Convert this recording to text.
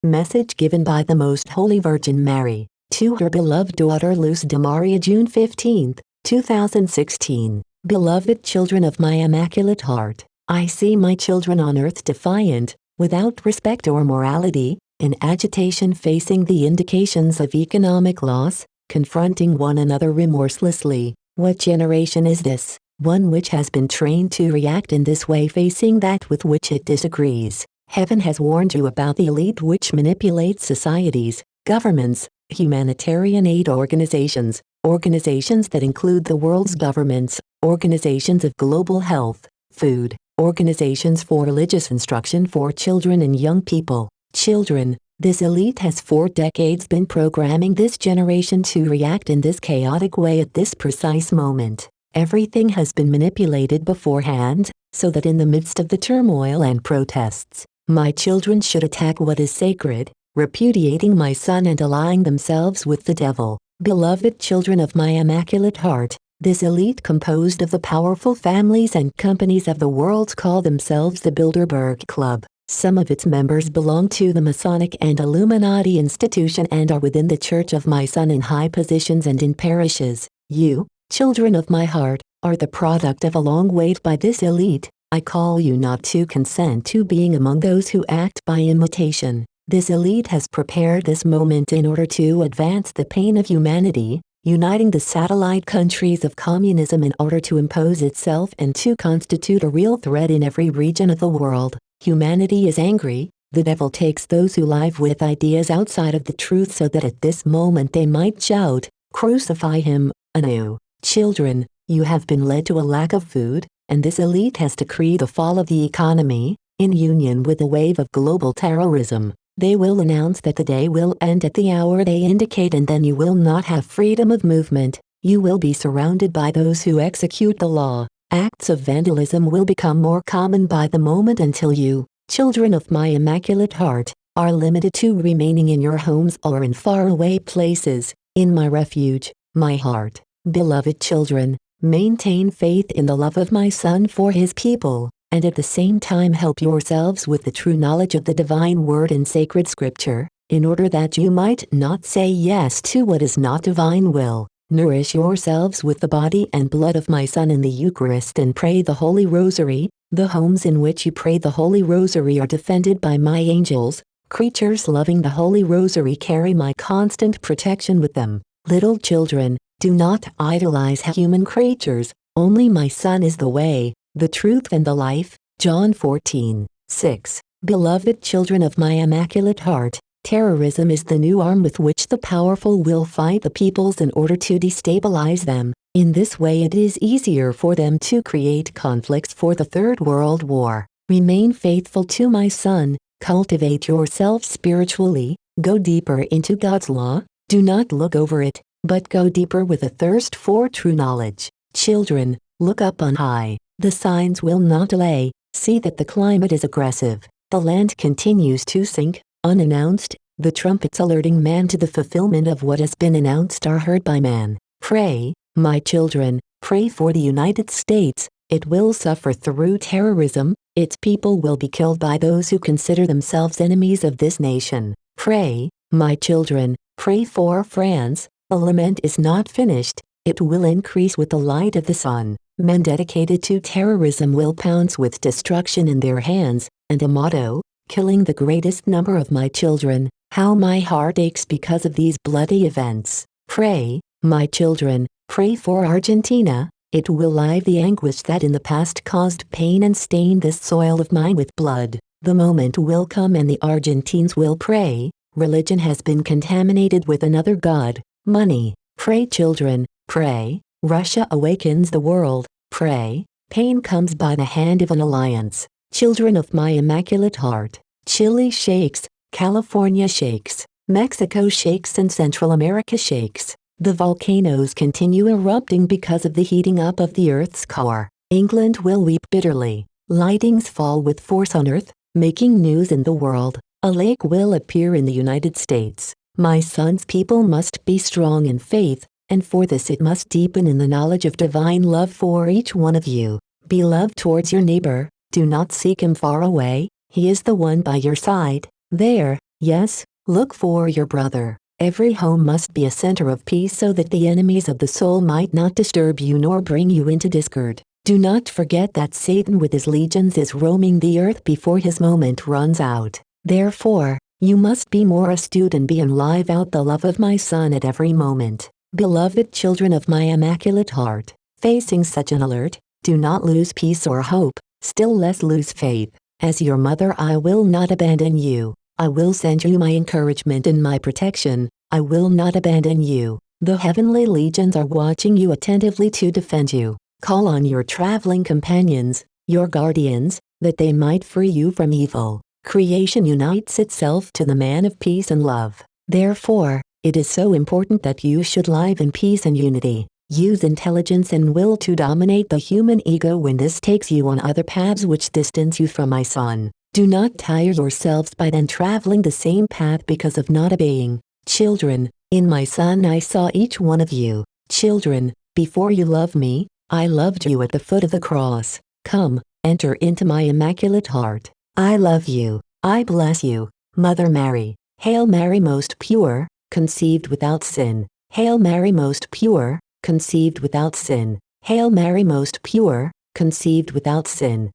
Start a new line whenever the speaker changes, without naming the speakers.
Message given by the Most Holy Virgin Mary, to her beloved daughter Luz de Maria, June 15, 2016. Beloved children of my Immaculate Heart, I see my children on earth defiant, without respect or morality, in agitation facing the indications of economic loss, confronting one another remorselessly. What generation is this? One which has been trained to react in this way facing that with which it disagrees. Heaven has warned you about the elite which manipulates societies, governments, humanitarian aid organizations, organizations that include the world's governments, organizations of global health, food, organizations for religious instruction for children and young people. Children, this elite has for decades been programming this generation to react in this chaotic way at this precise moment. Everything has been manipulated beforehand, so that in the midst of the turmoil and protests, my children should attack what is sacred, repudiating my Son and allying themselves with the devil. Beloved children of my Immaculate Heart, this elite composed of the powerful families and companies of the world call themselves the Bilderberg Club. Some of its members belong to the Masonic and Illuminati institution and are within the Church of my Son in high positions and in parishes. You, children of my heart, are the product of a long wait by this elite. I call you not to consent to being among those who act by imitation. This elite has prepared this moment in order to advance the pain of humanity, uniting the satellite countries of communism in order to impose itself and to constitute a real threat in every region of the world. Humanity is angry. The devil takes those who live with ideas outside of the truth so that at this moment they might shout, "Crucify him," anew. Children, you have been led to a lack of food, and this elite has decreed the fall of the economy, in union with a wave of global terrorism. They will announce that the day will end at the hour they indicate, and then you will not have freedom of movement. You will be surrounded by those who execute the law. Acts of vandalism will become more common by the moment until you, children of my Immaculate Heart, are limited to remaining in your homes or in faraway places, in my refuge, my heart. Beloved children, maintain faith in the love of my Son for his people, and at the same time help yourselves with the true knowledge of the divine word and sacred scripture, in order that you might not say yes to what is not divine will. Nourish yourselves with the body and blood of my Son in the Eucharist and pray the Holy Rosary. The homes in which you pray the Holy Rosary are defended by my angels. Creatures loving the Holy Rosary carry my constant protection with them. Little children, do not idolize human creatures. Only my Son is the way, the truth and the life. John 14:6. Beloved children of my Immaculate Heart, terrorism is the new arm with which the powerful will fight the peoples in order to destabilize them. In this way it is easier for them to create conflicts for the Third World War. Remain faithful to my Son, cultivate yourself spiritually, go deeper into God's law, do not look over it, but go deeper with a thirst for true knowledge. Children, look up on high. The signs will not delay. See that the climate is aggressive. The land continues to sink, unannounced. The trumpets alerting man to the fulfillment of what has been announced are heard by man. Pray, my children, pray for the United States. It will suffer through terrorism. Its people will be killed by those who consider themselves enemies of this nation. Pray, my children, pray for France. The lament is not finished. It will increase with the light of the sun. Men dedicated to terrorism will pounce with destruction in their hands, and a motto, killing the greatest number of my children. How my heart aches because of these bloody events. Pray, my children, pray for Argentina. It will live the anguish that in the past caused pain and stain this soil of mine with blood. The moment will come and the Argentines will pray. Religion has been contaminated with another god, money. Pray children, pray. Russia awakens the world. Pray. Pain comes by the hand of an alliance. Children of my Immaculate Heart. Chile shakes, California shakes, Mexico shakes and Central America shakes. The volcanoes continue erupting because of the heating up of the Earth's core. England will weep bitterly. Lightnings fall with force on Earth, making news in the world. A lake will appear in the United States. My Son's people must be strong in faith, and for this it must deepen in the knowledge of divine love for each one of you. Be love towards your neighbor. Do not seek him far away. He is the one by your side. There, Yes, look for your brother. Every home must be a center of peace so that the enemies of the soul might not disturb you nor bring you into discord. Do not forget that Satan with his legions is roaming the earth before his moment runs out. Therefore, you must be more astute and be and live out the love of my Son at every moment. Beloved children of my immaculate heart, facing such an alert, do not lose peace or hope, still less lose faith. As your mother, I will not abandon you. I will send you my encouragement and my protection. I will not abandon you. The heavenly legions are watching you attentively to defend you. Call on your traveling companions, your guardians, that they might free you from evil. Creation unites itself to the man of peace and love. Therefore, it is so important that you should live in peace and unity. Use intelligence and will to dominate the human ego when this takes you on other paths which distance you from my Son. Do not tire yourselves by then traveling the same path because of not obeying. Children, in my Son I saw each one of you. Children, before you loved me, I loved you at the foot of the cross. Come, enter into my immaculate heart. I love you. I bless you, Mother Mary. Hail Mary, most pure, conceived without sin. Hail Mary, most pure, conceived without sin. Hail Mary, most pure, conceived without sin.